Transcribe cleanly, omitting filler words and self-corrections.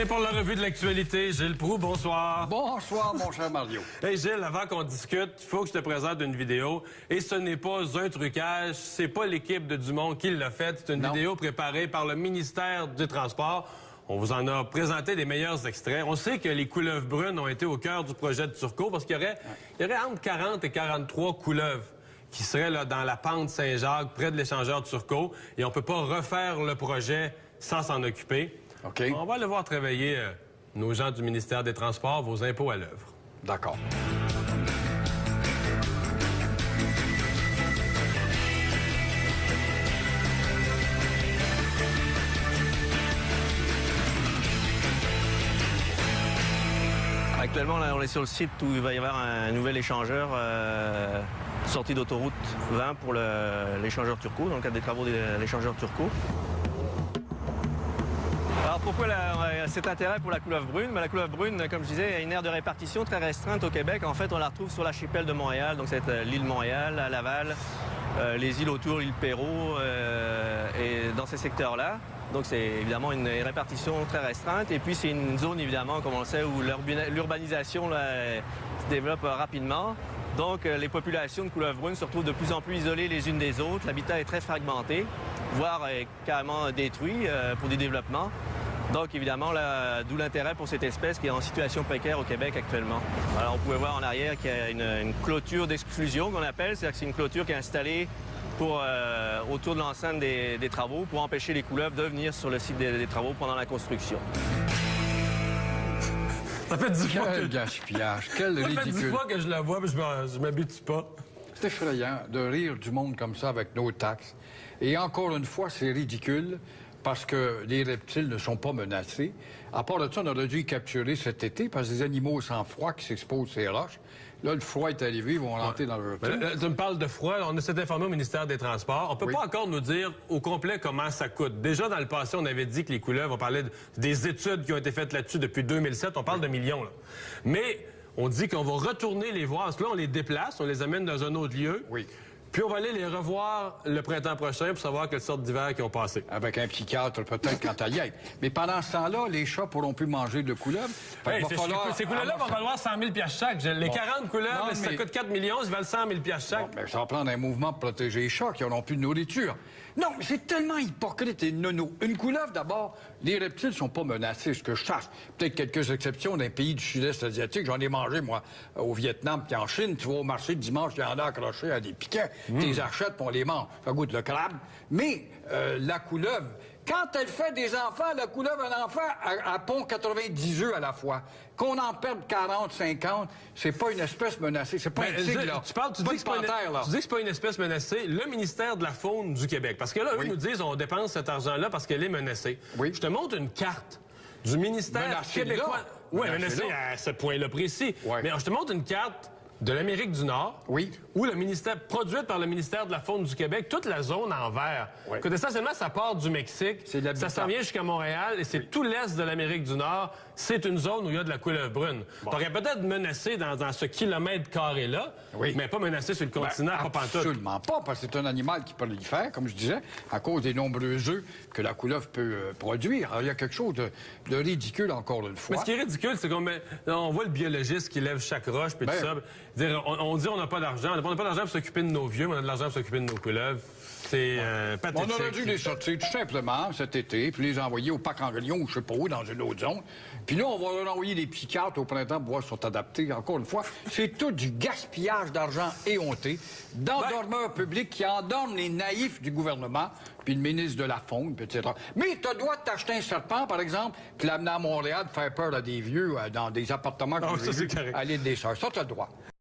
Et pour la revue de l'actualité, Gilles Proulx, bonsoir. Bonsoir, mon cher Mario. Hey Gilles, avant qu'on discute, il faut que je te présente une vidéo. Et ce n'est pas un trucage, c'est pas l'équipe de Dumont qui l'a fait. C'est une vidéo préparée par le ministère des Transports. On vous en a présenté des meilleurs extraits. On sait que les couleuvres brunes ont été au cœur du projet de Turcot parce qu'il y aurait entre 40 et 43 couleuvres qui seraient là, dans la pente Saint-Jacques, près de l'échangeur Turcot. Et on ne peut pas refaire le projet sans s'en occuper. OK. On va aller voir travailler nos gens du ministère des Transports, vos impôts à l'œuvre. D'accord. Actuellement, là, on est sur le site où il va y avoir un nouvel échangeur sortie d'autoroute 20 pour l'échangeur Turcot, dans le cadre des travaux de l'échangeur Turcot. Alors pourquoi cet intérêt pour la couleuvre brune? La couleuvre brune, comme je disais, a une aire de répartition très restreinte au Québec. En fait, on la retrouve sur l'archipel de Montréal, donc c'est l'île Montréal, à Laval, les îles autour, l'île Perrot, et dans ces secteurs-là. Donc c'est évidemment une répartition très restreinte. Et puis c'est une zone, évidemment, comme on le sait, où l'urbanisation se développe rapidement. Donc les populations de couleuvre brune se retrouvent de plus en plus isolées les unes des autres. L'habitat est très fragmenté, voire carrément détruit pour du développement. Donc évidemment, d'où l'intérêt pour cette espèce qui est en situation précaire au Québec actuellement. Alors on pouvait voir en arrière qu'il y a une clôture d'exclusion qu'on appelle, c'est-à-dire que c'est une clôture qui est installée autour de l'enceinte des travaux pour empêcher les couleuvres de venir sur le site des travaux pendant la construction. Ça fait 10 fois Quel gaspillage, quel ridicule. Ça fait 10 fois que je la vois, mais je m'habitue pas. C'est effrayant de rire du monde comme ça avec nos taxes. Et encore une fois, c'est ridicule parce que les reptiles ne sont pas menacés. À part de ça, on aurait dû y capturer cet été parce que des animaux sans froid qui s'exposent ces roches. Là, le froid est arrivé, ils vont rentrer dans leur reptile. Tu me parles de froid, on s'est informé au ministère des Transports. On peut pas encore nous dire au complet comment ça coûte. Déjà, dans le passé, on avait dit que les couleuvres, on parlait des études qui ont été faites là-dessus depuis 2007. On parle de millions, là. Mais on dit qu'on va retourner les voir. Parce que là, on les déplace, on les amène dans un autre lieu. Oui. Puis on va aller les revoir le printemps prochain pour savoir quelle sorte d'hiver qui ont passé. Avec un psychiatre, peut-être, quand elle y est. Mais pendant ce temps-là, les chats pourront plus manger de couleuvres. Hey, ces couleuvres-là vont valoir 100 000 chaque. Les 40 couleuvres, si ça coûte 4 millions, ils valent 100 000 chaque. Bon, ça va prendre un mouvement pour protéger les chats qui n'auront plus de nourriture. Non, mais c'est tellement hypocrite et nono. Une couleuvre, d'abord, les reptiles ne sont pas menacés, ce que je sache. Peut-être quelques exceptions d'un pays du sud-est asiatique. J'en ai mangé, moi, au Vietnam puis en Chine. Tu vas au marché le dimanche, il y en a accrochés à des piquets. Tu les achètes puis on les mange. Ça goûte le crabe. Mais la couleuvre, quand elle fait des enfants, la couleuvre, un enfant, elle pond 90 œufs à la fois. Qu'on en perde 40, 50, c'est pas une espèce menacée. C'est pas un tigre, là. Tu dis que c'est pas une espèce menacée. Le ministère de la Faune du Québec. Parce que là, eux nous disent on dépense cet argent-là parce qu'elle est menacée. Oui. Je te montre une carte du ministère québécois. Oui, menacée à ce point-là précis. Ouais. Mais je te montre une carte de l'Amérique du Nord, où le ministère, produite par le ministère de la Faune du Québec, toute la zone en vert. Oui. Écoute, essentiellement, ça part du Mexique, ça s'en vient jusqu'à Montréal, et c'est tout l'est de l'Amérique du Nord. C'est une zone où il y a de la couleuvre brune. Bon. Donc, elle est peut-être menacée dans ce kilomètre carré-là, mais pas menacée sur le continent, pas pantoute. Absolument pas, parce que c'est un animal qui prolifère, comme je disais, à cause des nombreux œufs que la couleuvre peut produire. Alors, il y a quelque chose de ridicule, encore une fois. Mais ce qui est ridicule, c'est qu'on voit le biologiste qui lève chaque roche, puis tout ça. On dit on n'a pas d'argent. On n'a pas d'argent pour s'occuper de nos vieux, mais on a de l'argent pour s'occuper de nos couleuvres. C'est pathétique. On aurait dû les sortir tout simplement cet été, puis les envoyer au parc Anglion ou je sais pas où, dans une autre zone. Puis là, on va leur envoyer des psychiatres au printemps pour voir s'ils sont adaptés. Encore une fois, c'est tout du gaspillage d'argent éhonté, d'endormeurs publics qui endorment les naïfs du gouvernement, puis le ministre de la Faune, etc. Mais tu as le droit de t'acheter un serpent, par exemple, puis l'amener à Montréal, de faire peur à des vieux dans des appartements à l'île des Sœurs. Ça, tu as le droit.